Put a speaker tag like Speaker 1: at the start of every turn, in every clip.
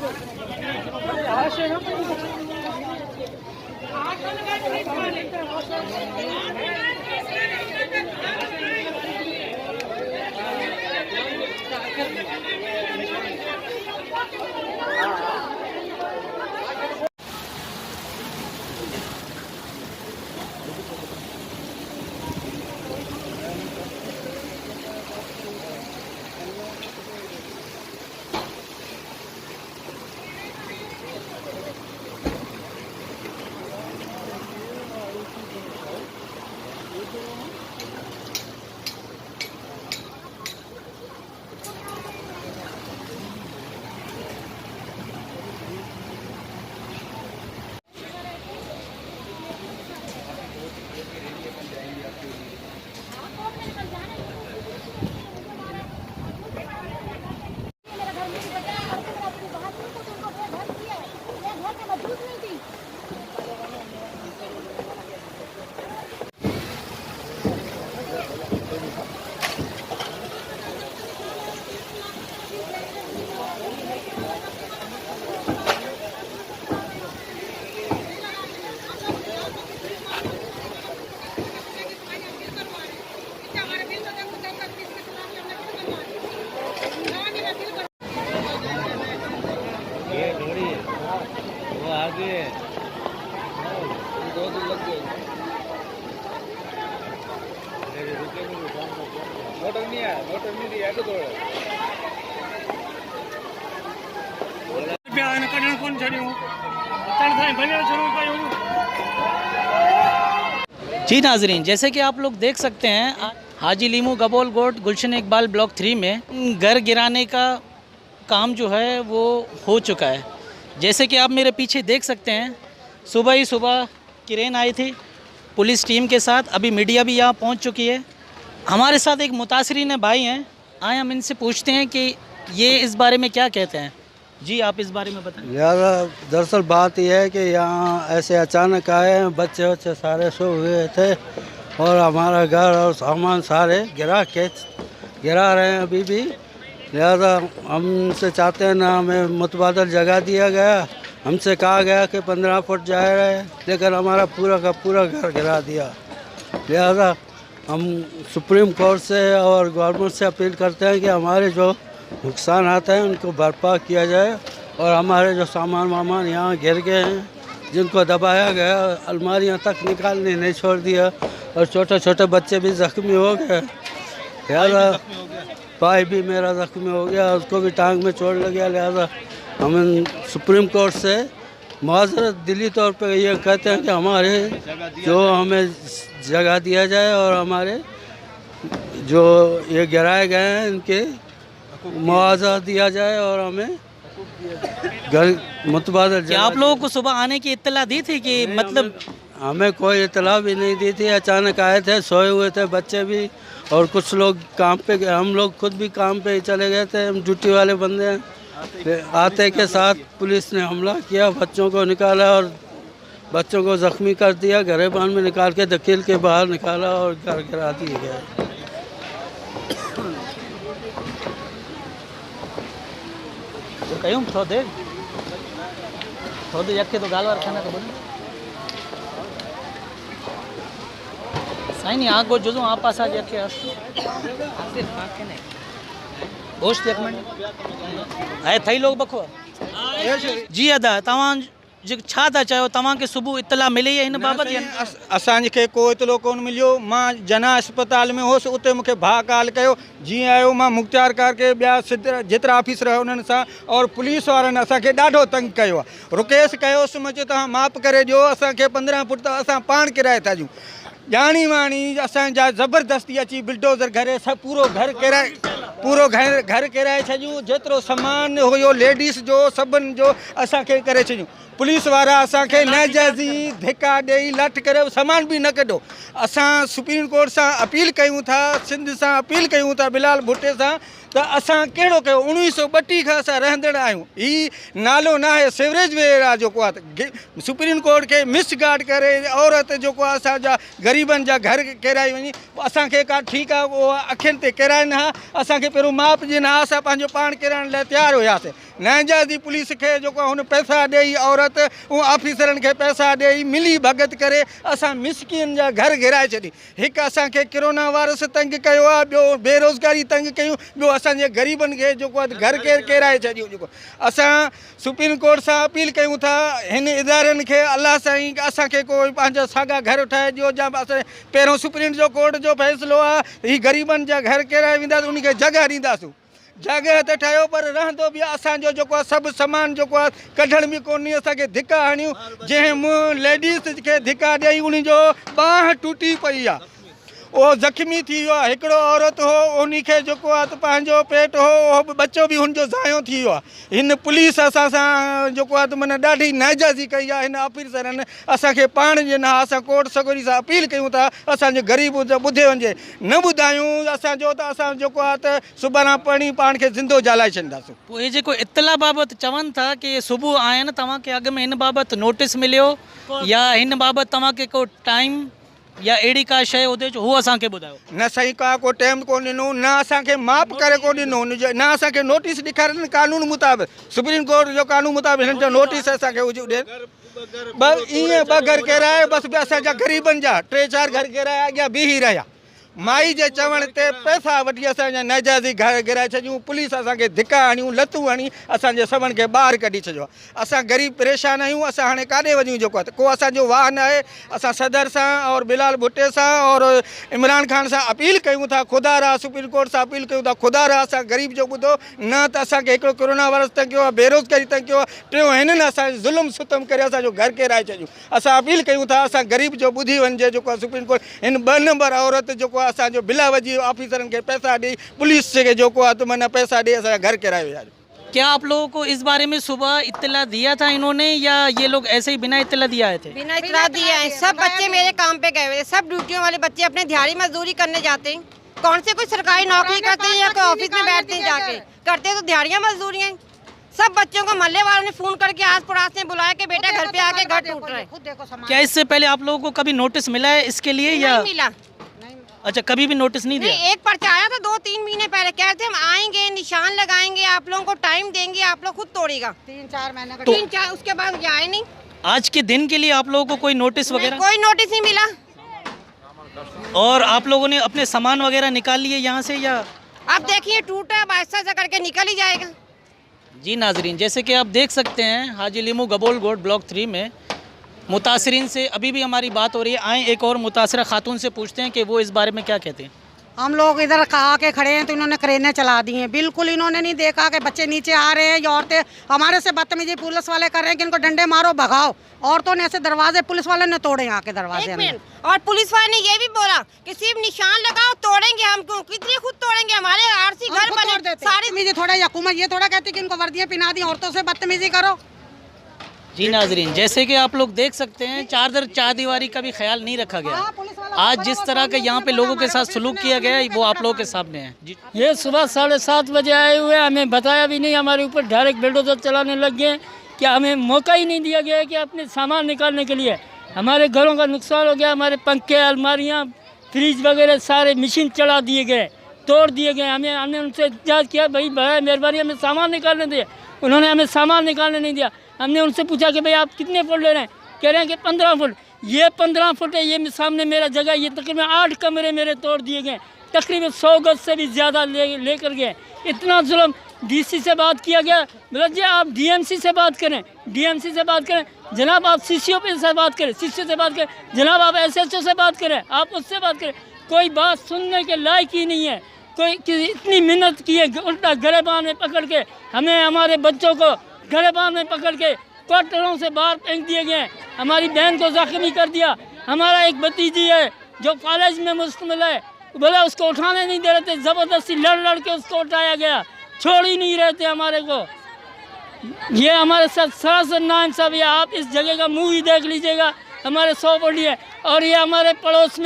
Speaker 1: जी नाजरीन, जैसे कि आप लोग देख सकते हैं हाजी लीमू गबोल गोट गुलशन इकबाल ब्लॉक 3 में घर गिराने का काम जो है वो हो चुका है। जैसे कि आप मेरे पीछे देख सकते हैं, सुबह ही सुबह क्रेन आई थी पुलिस टीम के साथ। अभी मीडिया भी यहाँ पहुँच चुकी है। हमारे साथ एक मुतासरीन भाई हैं, आए हम इनसे पूछते हैं कि ये इस बारे में क्या कहते हैं। जी आप इस बारे में बताएं।
Speaker 2: यार दरअसल बात यह है कि यहाँ ऐसे अचानक आए हैं, बच्चे सारे सो हुए थे और हमारा घर और सामान सारे गिरा रहे हैं अभी भी। लिहाजा हमसे चाहते हैं ना, हमें मुतबादल जगह दिया गया। हमसे कहा गया कि 15 फुट जा रहे हैं, लेकिन हमारा पूरा का पूरा घर गिरा दिया। लिहाजा हम सुप्रीम कोर्ट से और गवर्नमेंट से अपील करते हैं कि हमारे जो नुकसान आते हैं उनको भरपा किया जाए और हमारे जो सामान वामान यहाँ गिर गए हैं, जिनको दबाया गया, अलमारियाँ तक निकालने नहीं छोड़ दिया और छोटे छोटे बच्चे भी ज़ख्मी हो गए। लिहाजा भाई भी मेरा ज़ख्मी हो गया, उसको भी टांग में चोट लग गया। लिहाजा हम सुप्रीम कोर्ट से मुआवज़त दिली तौर पर ये कहते हैं कि हमारे जो हमें जगह दिया जाए और हमारे जो ये गिराए गए हैं इनके मुआवजा दिया जाए और हमें घर मुतबादल।
Speaker 1: क्या आप लोगों को सुबह आने की इत्तला दी थी कि मतलब?
Speaker 2: हमें कोई इत्तला भी नहीं दी थी। अचानक आए थे, सोए हुए थे बच्चे भी और कुछ लोग काम पे गए। हम लोग खुद भी काम पे ही चले गए थे, हम ड्यूटी वाले बंदे हैं। आते के साथ पुलिस ने हमला किया, बच्चों को निकाला और बच्चों को ज़ख्मी कर दिया। गरेबान में निकाल के दकील के बाहर निकाला और घर गिरा दिए गए।
Speaker 1: कयूं थोड़े यके तो गालवार खाना तो बोले साईं आग को जो आप पास आज यके होश एक मिनट है थई लोग बखो जी अदा तवां छा था चयो तवां के सुबह इत्तला मिली है इन बाबत?
Speaker 3: असांखे को इतलो कोन मिलियो। मां जना अस्पताल में होस, उते मुखे भा काल कयो। जी आयो मां मुख्तियार करके ॿिया जेतिरा ऑफिसर उन्हनि सां और पुलिस वारनि असांखे ॾाढो तंग कयो आहे। रुकेश कयोसि, मां चयो तव्हां माफ़ करे ॾियो, असांखे 15 फुट त असां पाण किराए था ॾियूं। ॼाणी वाणी असांजा ज़बरदस्ती अची बिल्डोज़र घरे सभु पूरो घर किराए छॾियूं। जेतिरो सामान हुयो लेडीस जो सभिनि जो असांखे करे छॾियूं। पुलिस वारा असांखे नाजाइज़ी धिका ॾेई लठ करे सामान बि न कढो। असां सुप्रीम कोर्ट सां अपील कयूं था, सिंध सां अपील कयूं था, बिलाल भुट्टे सां, त असां कहिड़ो कयो। 1932 खां असां रहंदड़ आहियूं। ही नालो न आहे सीवरेज वेयर आहे जेको आहे सुप्रीम कोर्ट खे मिसगार्ड करे औरत जेको आहे असांजा ग़रीबनि जा घर किराए वञी। असांखे का ठीकु आहे उहो अखियुनि ते किराए न हा, असांखे पहिरियों माप ॾिना, असां पंहिंजो पाण किराइण लाइ तयारु हुयासीं। नाजाइज़ी पुलिस खे जेको हुन पैसा ॾेई औरत ऑफिसरनि खे पैसा ॾेई मिली भगत करे असां मिसकिन जा घर घिराए छॾी। हिकु असांखे कोरोना वायरस तंग कयो आहे, ॿियो बेरोज़गारी तंग कयूं, ॿियो असांजे ग़रीबनि खे जेको आहे घर किराए छॾियो। जेको असां सुप्रीम कोर्ट सां अपील कयूं था हिन इदारनि खे, अलाह साईं असांखे कोई पंहिंजा साॻा घर ठाहे ॾियो, या असां पहिरियों सुप्रीम जो कोर्ट जो फ़ैसिलो आहे ही ग़रीबनि जा घर किराए वेंदासीं, उनखे जॻह ॾींदासीं। जॻह त ठाहियो पर रहंदो बि असांजो जेको आहे सभु सामान जेको आहे कढण बि कोन्हे, असांखे धिका हणियूं। जंहिं मूं लेडीज़ खे धिका ॾेई उनजो ॿांह टुटी पई आहे, उहो ज़ख़्मी थी वियो आहे। हिकिड़ो औरत हो उनखे जेको आहे त पंहिंजो पेट हो, उहो बच्चो बि हुनजो ज़ायो थी वियो आहे। हिन पुलिस असां सां जेको आहे त माना ॾाढी नाइंजाइज़ी कई आहे हिन ऑफिसरनि। असांखे पाण जे न असां कोर्ट सगोरी सां अपील कयूं था असांजे ग़रीब ॿुधे वञे, न ॿुधायूं असांजो त असां जेको आहे त सुभाणे पणी पाण खे ज़िंदो जलाए छॾींदासीं।
Speaker 1: पोइ हे जेको इतला बाबति चवनि था कि सुबुह आहिनि, तव्हांखे अॻु में हिन बाबति नोटिस मिलियो या हिन बाबति तव्हांखे को टाइम या अहिड़ी का शइ उते जो उहो असांखे ॿुधायो?
Speaker 3: न साईं, का को टाइम कोन ॾिनो, न असांखे माप करे कोन ॾिनो, हुनजो न असांखे नोटिस ॾेखारनि। कानून मुताबिक़ सुप्रीम कोर्ट जो कानून मुताबिक़ हिन जो नोटिस असांखे हुजे ॾियनि। बस ईअं ॿ घर किराए बसि बि असांजा ग़रीबनि जा 3-4 घर किराए अॻियां बीही रहिया। माई जे चवण ते पैसा वठी असांजा नाइंजाइज़ी घर गिराए छॾियूं। पुलिस असांखे धिका हणियूं, लतूं हणी असांजे सभिनि खे ॿाहिरि कढी छॾियो आहे। असां ग़रीब परेशान आहियूं। असां हाणे काॾे वञूं? जेको आहे को असांजो वाह न आहे। असां सदर सां और बिलाल भुट्टे सां और इमरान खान सां अपील कयूं था, ख़ुदा रहा सुप्रीम कोर्ट सां अपील कयूं था, ख़ुदा रहा असां ग़रीब जो ॿुधो। न त असांखे हिकिड़ो कोरोना वायरस तंग कयो आहे, बेरोज़गारी तंग कयो आहे, टियों हिननि असांजे ज़ुल्म सितम करे असांजो घर किराए छॾियूं। असां अपील कयूं था असां ग़रीब जो ॿुधी वञिजे। जेको आहे सुप्रीम कोर्ट हिन 2 नंबर औरत जेको आहे असांजो बिला जी ऑफिसरन के पैसा दी, पुलिस से जो को तो मैंने पैसा दे असा घर किराए यार।
Speaker 1: क्या आप लोगों को इस बारे में सुबह इत्तला दिया था इन्होंने या ये लोग ऐसे ही बिना इत्तला दिए आए थे?
Speaker 4: बिना इत्तला दिए आए। सब बच्चे मेरे काम पे गए हुए थे, सब ड्यूटियों वाले बच्चे अपने दिहाड़ी मजदूरी करने जाते हैं। कौन से कोई सरकारी नौकरी करते हैं या कोई ऑफिस में बैठते हैं जाके करते तो दिहाड़ियाँ मजदूरियाँ। सब बच्चों को मोहल्ले वालों ने फोन करके आस पड़ोस से बुलाया कि बेटा घर पे आके घर टूट रहा है।
Speaker 1: क्या इससे पहले आप लोगों को कभी नोटिस मिला है इसके लिए या?
Speaker 4: नहीं मिला।
Speaker 1: अच्छा, कभी भी नोटिस नहीं दिया?
Speaker 4: एक पर्चा आया था 2-3 महीने पहले, कहते हम आएंगे, निशान लगाएंगे, आप लोगों को टाइम देंगे, आप लोग खुद तोड़ेगा। 3-4 महीने का 3-4 उसके बाद ये आए नहीं।
Speaker 1: आज के दिन के लिए आप लोगों को कोई नोटिस वगैरह?
Speaker 4: कोई नोटिस नहीं मिला।
Speaker 1: और आप लोगों ने अपने सामान वगैरह निकाल लिए यहाँ से या?
Speaker 4: अब देखिए टूटा, अब ऐसा करके निकल ही जाएगा।
Speaker 1: जी नाजरीन, जैसे कि आप देख सकते हैं हाजी लीमू गबोलगोट ब्लॉक 3 में मुतासरीन से अभी भी हमारी बात हो रही है। आए एक और मुतासरा खातून से पूछते हैं कि वो इस बारे में क्या कहते हैं।
Speaker 5: हम लोग इधर कहा के खड़े हैं तो इन्होंने क्रेनें चला दी हैं। बिल्कुल इन्होंने नहीं देखा कि बच्चे नीचे आ रहे हैं या औरतें हमारे से बदतमीजी पुलिस वाले कर रहे हैं कि इनको डंडे मारो भगाओ। औरतों ने ऐसे दरवाजे पुलिस वाले ने तोड़े यहाँ के दरवाजे में।
Speaker 4: और पुलिस वाले ने ये भी बोला कि सिर्फ निशान लगाओ, तोड़ेंगे हम क्यों, कितनी खुद तोड़ेंगे, हमारे आरसी घर बने सारी
Speaker 5: थोड़ा हुकूमत ये थोड़ा कहती कि इनको वर्दियाँ पिना दी, औरतों से बदतमीजी करो।
Speaker 1: जी नाजरीन, जैसे कि आप लोग देख सकते हैं चारदीवारी का भी ख्याल नहीं रखा गया। आज जिस तरह का यहाँ पे लोगों के साथ सलूक किया गया है वो आप लोगों के सामने है। जी,
Speaker 6: ये सुबह 7:30 बजे आए हुए, हमें बताया भी नहीं, हमारे ऊपर डायरेक्ट बुलडोजर चलाने लग गए। क्या हमें मौका ही नहीं दिया गया है कि अपने सामान निकालने के लिए। हमारे घरों का नुकसान हो गया, हमारे पंखे, अलमारियाँ, फ्रिज वगैरह सारे मशीन चढ़ा दिए गए, तोड़ दिए गए। हमने उनसे इजाज़त किया, भाई बड़ा मेहरबानी हमें सामान निकालने दिए। उन्होंने हमें सामान निकालने नहीं दिया। हमने उनसे पूछा कि भाई आप कितने फुट ले रहे हैं? कह रहे हैं कि 15 फुट। ये 15 फुट है, ये सामने मेरा जगह, ये तकरीबन 8 कमरे मेरे तोड़ दिए गए, तकरीबन 100 गज से भी ज़्यादा लेकर गए। इतना जुल्म। डीसी से बात किया गया, बोला जी आप डीएमसी से बात करें, डीएमसी से बात करें, जनाब आप सीसीओ से बात करें, सीसीओ से बात करें, जनाब आप एसएचओ से बात करें, आप उससे बात करें। कोई बात सुनने के लायक ही नहीं है। कोई इतनी मेहनत की है, उल्टा गरेबान में पकड़ के हमें, हमारे बच्चों को गरेबान में पकड़ के क्वार्टरों से बाहर फेंक दिए गए। हमारी बहन को जख्मी कर दिया। हमारा एक भतीजी है जो कॉलेज में मुश्तमिल है, बोला उसको उठाने नहीं दे रहे थे, ज़बरदस्ती लड़ के उसको उठाया गया, छोड़ ही नहीं रहे थे हमारे को। ये हमारे साथ सरासर नाइंसाफ़ी है। आप इस जगह का मुँह ही देख लीजिएगा, हमारे 100 फुट है। और ये हमारे पड़ोस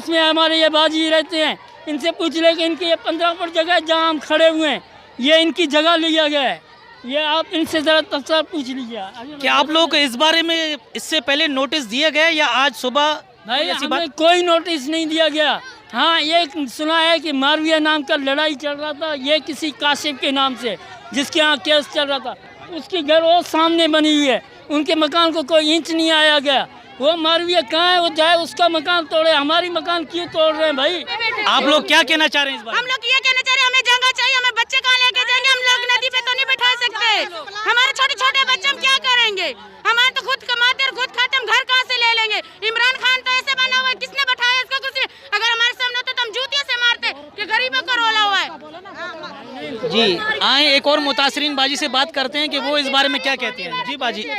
Speaker 6: में हमारे ये बाजी रहते हैं, इनसे पूछ ले कि इनकी ये 15 फुट जगह जहाँ हम खड़े हुए हैं ये इनकी जगह लिया गया है। ये आप इनसे ज़रा तफसील पूछ लीजिए।
Speaker 1: क्या आप लोग को इस बारे में इससे पहले नोटिस दिया गया या आज सुबह?
Speaker 6: भाई हमें कोई नोटिस नहीं दिया गया। हाँ, ये सुना है कि मारविया नाम का लड़ाई चल रहा था, ये किसी काशिफ के नाम से, जिसके यहाँ केस चल रहा था। उसकी घर वो सामने बनी हुई है, उनके मकान को कोई इंच नहीं आया गया। वो मारविया कहाँ है, वो जाए उसका मकान तोड़े, हमारी मकान क्यों तोड़ रहे हैं भाई?
Speaker 1: आप लोग क्या कहना चाह रहे हैं इस बार?
Speaker 7: हम लोग ये कहना चाह रहे हैं, हमें जगह चाहिए, हमें बच्चे कहाँ लेके जाएंगे? हम लोग नदी पे तो नहीं बैठा सकते, हमारे छोटे छोटे बच्चे हम क्या करेंगे? हमारे तो खुद कमाते और खुद खाते, हम घर कहाँ से ले लेंगे? इमरान खान तो ऐसे बना हुआ है, किसने बैठाया इसको? कुछ अगर हमारे सामने होता तो हम जूतियों से मारते कि गरीबों को रोला हुआ है।
Speaker 1: जी आए एक और मुतासरीन बाजी से बात करते हैं कि वो इस बारे में क्या कहते हैं। जी बाजी,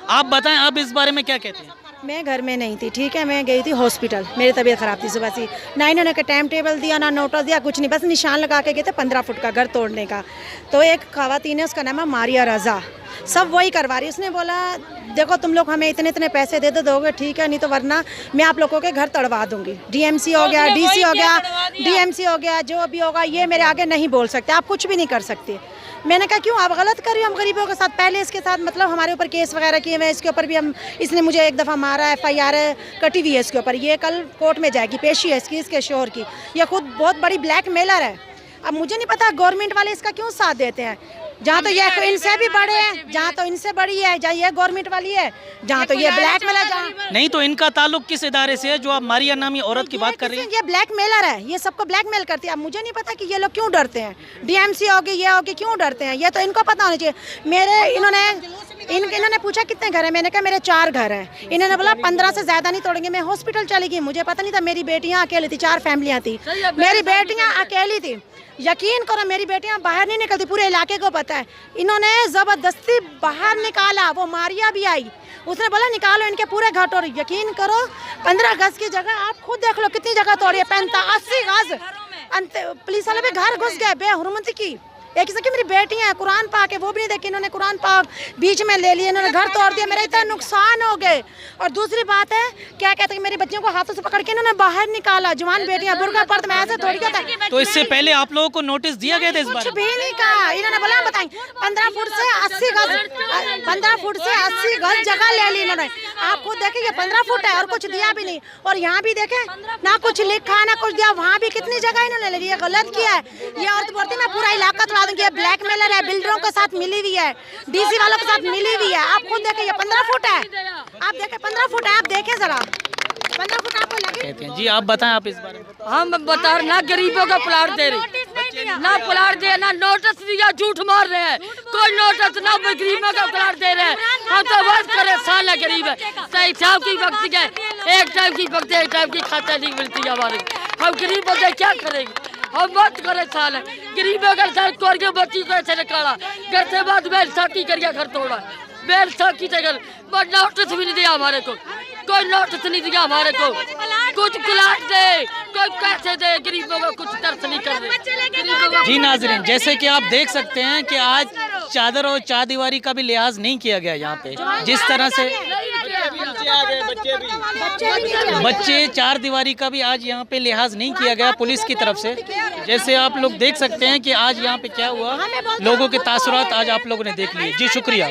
Speaker 1: आप बताएं, आप इस बारे में क्या कहते हैं?
Speaker 8: मैं घर में नहीं थी, ठीक है, मैं गई थी हॉस्पिटल, मेरी तबीयत ख़राब थी सुबह से। ना इन्होंने का टाइम टेबल दिया, ना नोटिस दिया, कुछ नहीं, बस निशान लगा के गए थे 15 फुट का घर तोड़ने का। तो एक खवातीन है, उसका नाम है मारिया रज़ा, सब वही करवा रही। उसने बोला देखो तुम लोग हमें इतने इतने पैसे दे दोगे ठीक है, नहीं तो वरना मैं आप लोगों के घर तड़वा दूंगी। डीएमसी हो गया, डीसी हो गया, डीएमसी हो गया, जो भी होगा ये मेरे आगे नहीं बोल सकते, आप कुछ भी नहीं कर सकते। मैंने कहा क्यों आप गलत कर रही हो? हम गरीबों के साथ पहले इसके साथ मतलब हमारे ऊपर केस वगैरह किए हुए हैं, इसके ऊपर भी हम, इसने मुझे एक दफ़ा मारा, FIR कटी हुई है इसके ऊपर, ये कल कोर्ट में जाएगी, पेशी है इसकी, इसके शोहर की। ये खुद बहुत बड़ी ब्लैक मेलर है। अब मुझे नहीं पता गवर्नमेंट वाले इसका क्यों साथ देते हैं। जहाँ तो ये इनसे भी बड़े हैं, जहाँ तो इनसे बड़ी है, जहाँ ये गवर्नमेंट वाली है, जहाँ तो ये ब्लैक मेलर, जहाँ
Speaker 1: नहीं तो इनका ताल्लुक किस इदारे से है जो आप मारिया नामी औरत की बात कर रही हैं?
Speaker 8: ये ब्लैक मेलर है, ये सबको ब्लैक मेल करती है। अब मुझे नहीं पता कि ये लोग क्यों डरते हैं, डीएमसी होगी, ये होगी, क्यों डरते हैं? ये तो इनको पता होना चाहिए। मेरे इन्होंने पूछा कितने घर है, मैंने कहा मेरे 4 घर हैं। इन्होंने बोला 15 से ज़्यादा नहीं तोड़ेंगे। मैं हॉस्पिटल चली गई, मुझे पता नहीं था, मेरी बेटियाँ अकेली थी, 4 फैमिलियाँ थी, मेरी बेटियाँ अकेली थी। यकीन करो मेरी बेटियां बाहर नहीं निकलती, पूरे इलाके को पता है। इन्होंने ज़बरदस्ती बाहर निकाला, वो मारिया भी आई, उसने बोला निकालो इनके पूरे घर तोड़। यकीन करो 15 गज की जगह आप खुद देख लो कितनी जगह तोड़ी है, 85 गज। पुलिस वाले भी घर घुस गए बेहुरमती की। एक किसी की मेरी बेटियां हैं, कुरान पाक है, वो भी नहीं देखी इन्होंने, कुरान पाक बीच में ले लिए, इन्होंने घर तोड़ दिया, मेरा इतना नुकसान हो गए। और दूसरी बात है क्या कहते हैं, मेरी बच्चियों को हाथों से पकड़ के इन्होंने बाहर निकाला, जवान बेटियां बुर्का पर्द में ऐसे तोड़ गया।
Speaker 1: तो इससे पहले आप लोगों को नोटिस दिया गया था इस बारे
Speaker 8: कुछ
Speaker 1: में?
Speaker 8: भी नहीं कहा, इन्होंने बोला बताएं 15 फुट से 80 गज, 15 फुट से 80 गज जगह ले ली इन्होंने। आप खुद देखें ये 15 फुट है और कुछ दिया भी नहीं। और यहाँ भी देखें ना कुछ लिखा ना कुछ दिया, वहाँ भी कितनी जगह इन्होंने ले ली, ये गलत किया है। ये औरत बोलती मैं पूरा इलाका तोड़ा दूंगी, ब्लैक मेल है, बिल्डरों के साथ मिली हुई है, डीसी वालों के साथ मिली हुई है। आप खुद देखें ये 15 फुट है, आप देखें 15 फुट है, आप देखें जरा 15 फुट आपको लगे?
Speaker 1: कहते हैं जी, आप बताएं आप इस बारे में।
Speaker 9: हम बता रहे ना गरीबों का प्लाट दे रहे, ना प्लाट दे, ना नोटिस दिया, झूठ मार रहे हैं, कोई नोटिस ना गरीबों का प्लाट दे रहे हैं। हम तो बस परेशान है, गरीब है, सही शाम की वक्त है, एक टाइम की वक्त, एक टाइम की खाता नहीं मिलती है हमारे। हम गरीब बंदे क्या करेंगे? हम बहुत परेशान है, गरीबों का सर तोड़ के बच्ची को ऐसे निकाला, घर से बाद बेल साकी करके घर तोड़ा, बेल साकी जगह नोटिस भी नहीं दिया हमारे को, कोई नोटिस नहीं दिया हमारे को, कुछ प्लाट दे, कोई पैसे दे, गरीबों का कुछ तरस नहीं कर रहे।
Speaker 1: जी नाज़रीन, जैसे कि आप देख सकते हैं कि आज चादर और चारदीवारी का भी लिहाज नहीं किया गया यहाँ पे। जिस तरह से बच्चे, चारदीवारी का भी आज यहाँ पे लिहाज नहीं किया गया पुलिस की तरफ से। जैसे आप लोग देख सकते हैं कि आज यहाँ पे क्या हुआ, लोगों के तासुरात आज आप लोगों ने देख लिए। जी शुक्रिया।